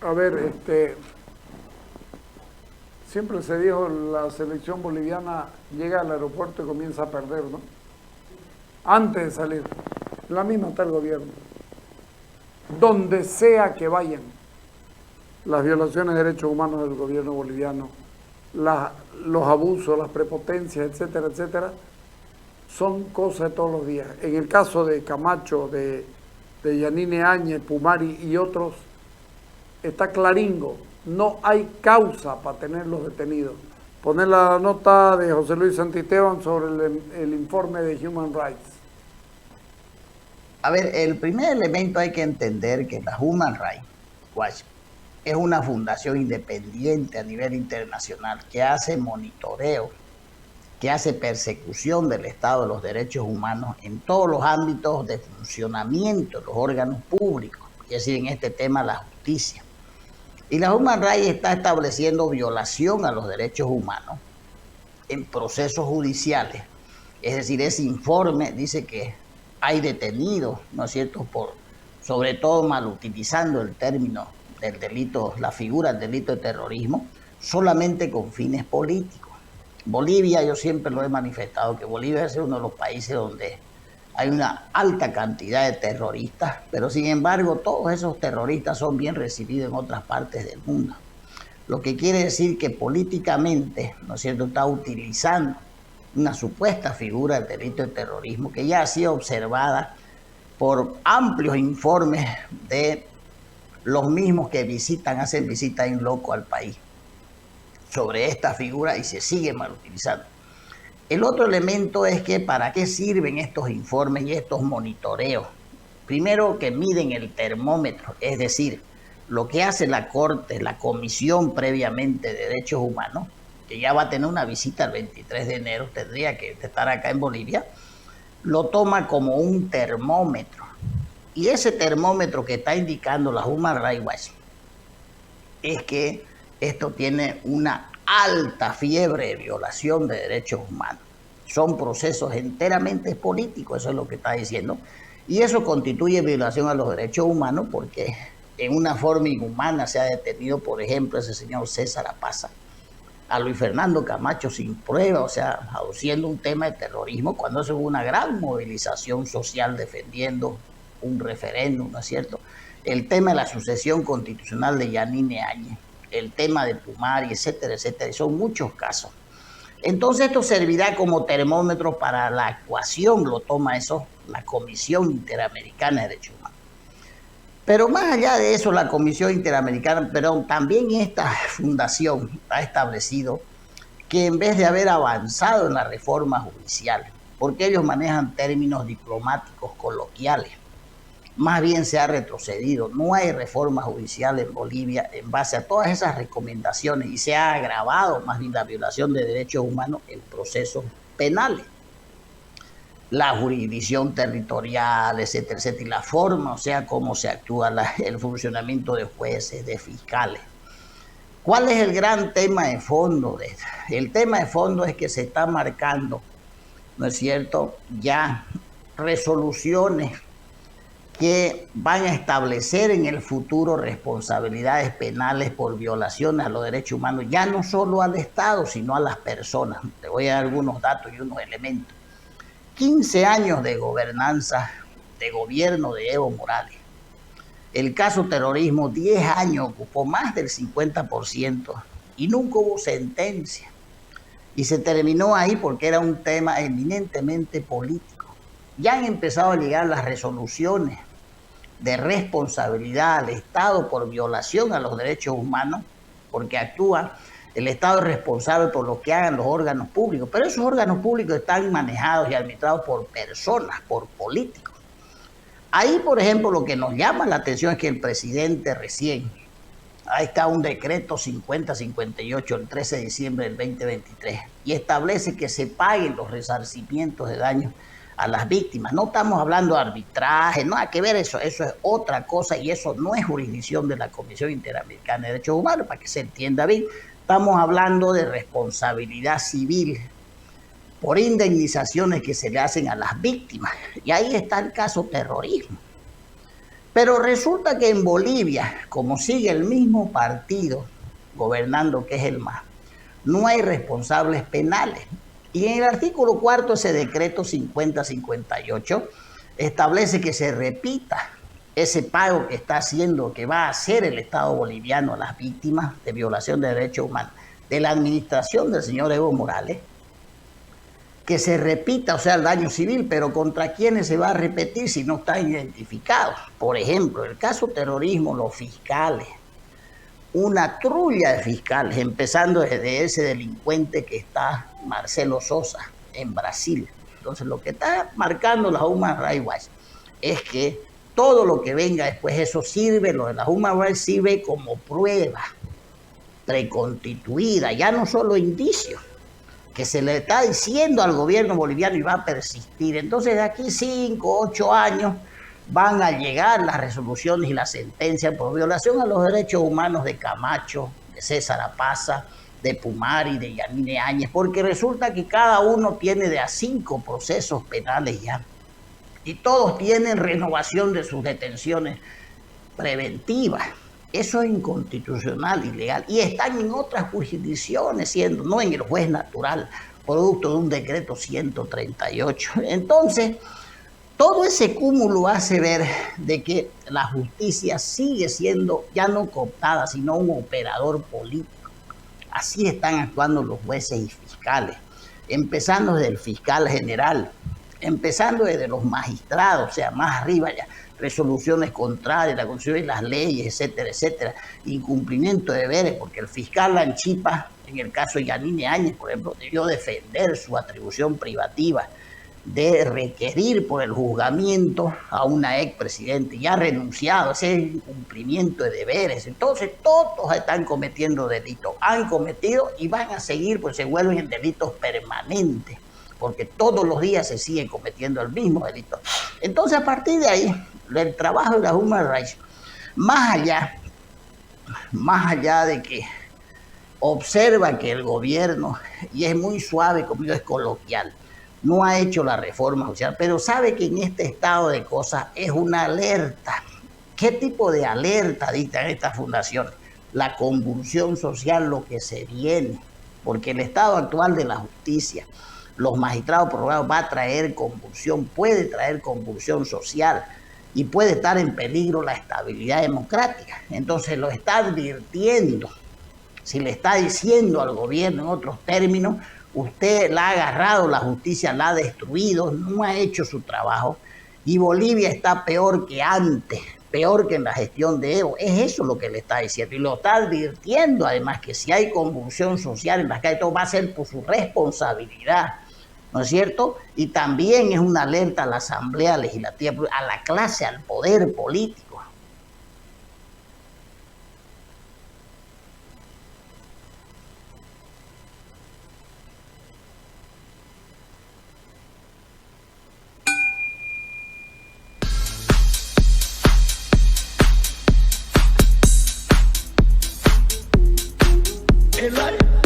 A ver, siempre se dijo la selección boliviana llega al aeropuerto y comienza a perder, ¿no? Antes de salir. La misma está el gobierno. Donde sea que vayan, las violaciones de derechos humanos del gobierno boliviano, los abusos, las prepotencias, etcétera, etcétera, son cosas de todos los días. En el caso de Camacho, de Yanine Áñez, Pumari y otros, está claringo, no hay causa para tenerlos detenidos. Poner la nota de José Luis Santisteban sobre el informe de Human Rights. A ver, el primer elemento hay que entender que la Human Rights Watch es una fundación independiente a nivel internacional que hace monitoreo, que hace persecución del Estado de los derechos humanos en todos los ámbitos de funcionamiento de los órganos públicos, es decir, en este tema la justicia. Y la Human Rights está estableciendo violación a los derechos humanos en procesos judiciales. Es decir, ese informe dice que hay detenidos, ¿no es cierto?, por sobre todo malutilizando el término del delito, la figura del delito de terrorismo, solamente con fines políticos. Bolivia, yo siempre lo he manifestado, que Bolivia es uno de los países donde hay una alta cantidad de terroristas, pero sin embargo todos esos terroristas son bien recibidos en otras partes del mundo. Lo que quiere decir que políticamente, ¿no es cierto?, está utilizando una supuesta figura del delito de terrorismo que ya ha sido observada por amplios informes de los mismos que hacen visita en loco al país sobre esta figura y se sigue mal utilizando. El otro elemento es que para qué sirven estos informes y estos monitoreos. Primero, que miden el termómetro, es decir, lo que hace la Corte, la Comisión previamente de Derechos Humanos, que ya va a tener una visita el 23 de enero, tendría que estar acá en Bolivia, lo toma como un termómetro. Y ese termómetro que está indicando la Human Rights Watch es que esto tiene una alta fiebre de violación de derechos humanos. Son procesos enteramente políticos, eso es lo que está diciendo. Y eso constituye violación a los derechos humanos porque en una forma inhumana se ha detenido, por ejemplo, ese señor César Apaza, a Luis Fernando Camacho sin prueba, o sea, aduciendo un tema de terrorismo, cuando eso hubo una gran movilización social defendiendo un referéndum, ¿no es cierto? El tema de la sucesión constitucional de Yanine Áñez, el tema de Pumari, etcétera, etcétera, y son muchos casos. Entonces esto servirá como termómetro para la actuación, lo toma eso la Comisión Interamericana de Derechos Humanos. Pero más allá de eso, la Comisión Interamericana, pero también esta fundación ha establecido que en vez de haber avanzado en la reforma judicial, porque ellos manejan términos diplomáticos coloquiales, más bien se ha retrocedido. No hay reforma judicial en Bolivia en base a todas esas recomendaciones y se ha agravado más bien la violación de derechos humanos en procesos penales. La jurisdicción territorial, etcétera, etcétera, y la forma, o sea, cómo se actúa el funcionamiento de jueces, de fiscales. ¿Cuál es el gran tema de fondo de esto? El tema de fondo es que se está marcando, ¿no es cierto?, ya resoluciones que van a establecer en el futuro responsabilidades penales por violaciones a los derechos humanos, ya no solo al Estado, sino a las personas. Te voy a dar algunos datos y unos elementos. 15 años de gobernanza, de gobierno de Evo Morales. El caso terrorismo, 10 años, ocupó más del 50% y nunca hubo sentencia. Y se terminó ahí porque era un tema eminentemente político. Ya han empezado a llegar las resoluciones de responsabilidad al Estado por violación a los derechos humanos, porque actúa, el Estado es responsable por lo que hagan los órganos públicos, pero esos órganos públicos están manejados y administrados por personas, por políticos. Ahí, por ejemplo, lo que nos llama la atención es que el presidente recién, ahí está un decreto 5058 el 13 de diciembre del 2023 y establece que se paguen los resarcimientos de daños a las víctimas. No estamos hablando de arbitraje, no hay que ver eso es otra cosa y eso no es jurisdicción de la Comisión Interamericana de Derechos Humanos, para que se entienda bien. Estamos hablando de responsabilidad civil por indemnizaciones que se le hacen a las víctimas. Y ahí está el caso terrorismo. Pero resulta que en Bolivia, como sigue el mismo partido gobernando, que es el MAS, no hay responsables penales. Y en el artículo 4 de ese decreto 5058 establece que se repita ese pago que está haciendo, que va a hacer el Estado boliviano a las víctimas de violación de derechos humanos de la administración del señor Evo Morales, que se repita, o sea, el daño civil, pero ¿contra quiénes se va a repetir si no están identificados? Por ejemplo, el caso terrorismo, los fiscales, una trulla de fiscales, empezando desde ese delincuente que está, Marcelo Sosa, en Brasil. Entonces, lo que está marcando la Human Rights Watch es que todo lo que venga después, eso sirve, lo de la Human Rights sirve como prueba preconstituida, ya no solo indicios, que se le está diciendo al gobierno boliviano y va a persistir. Entonces, de aquí 5, 8 años van a llegar las resoluciones y las sentencias por violación a los derechos humanos de Camacho, de César Apaza, de Pumari, de Yanine Áñez, porque resulta que cada uno tiene de a 5 procesos penales ya, y todos tienen renovación de sus detenciones preventivas. Eso es inconstitucional, ilegal, y están en otras jurisdicciones, siendo, no en el juez natural, producto de un decreto 138. Entonces, todo ese cúmulo hace ver de que la justicia sigue siendo ya no cooptada, sino un operador político. Así están actuando los jueces y fiscales, empezando desde el fiscal general, empezando desde los magistrados, o sea, más arriba ya, resoluciones contrarias, la Constitución y las leyes, etcétera, etcétera, incumplimiento de deberes, porque el fiscal Lanchipa, en el caso de Yanine Áñez, por ejemplo, debió defender su atribución privativa de requerir por el juzgamiento a una expresidente, ya ha renunciado, ese es incumplimiento de deberes. Entonces todos están cometiendo delitos, han cometido y van a seguir, pues se vuelven delitos permanentes, porque todos los días se sigue cometiendo el mismo delito. Entonces, a partir de ahí, el trabajo de la Human Rights, más allá de que observa que el gobierno, y es muy suave, como es coloquial, no ha hecho la reforma social, pero sabe que en este estado de cosas es una alerta. ¿Qué tipo de alerta dictan estas fundaciones? La convulsión social, lo que se viene, porque el estado actual de la justicia, los magistrados prorrogados, va a traer convulsión, puede traer convulsión social y puede estar en peligro la estabilidad democrática. Entonces lo está advirtiendo. Si le está diciendo al gobierno en otros términos, usted la ha agarrado, la justicia la ha destruido, no ha hecho su trabajo y Bolivia está peor que antes, peor que en la gestión de Evo. Es eso lo que le está diciendo y lo está advirtiendo además, que si hay convulsión social en las calles, todo va a ser por su responsabilidad, ¿no es cierto? Y también es una alerta a la Asamblea Legislativa, a la clase, al poder político. El aire.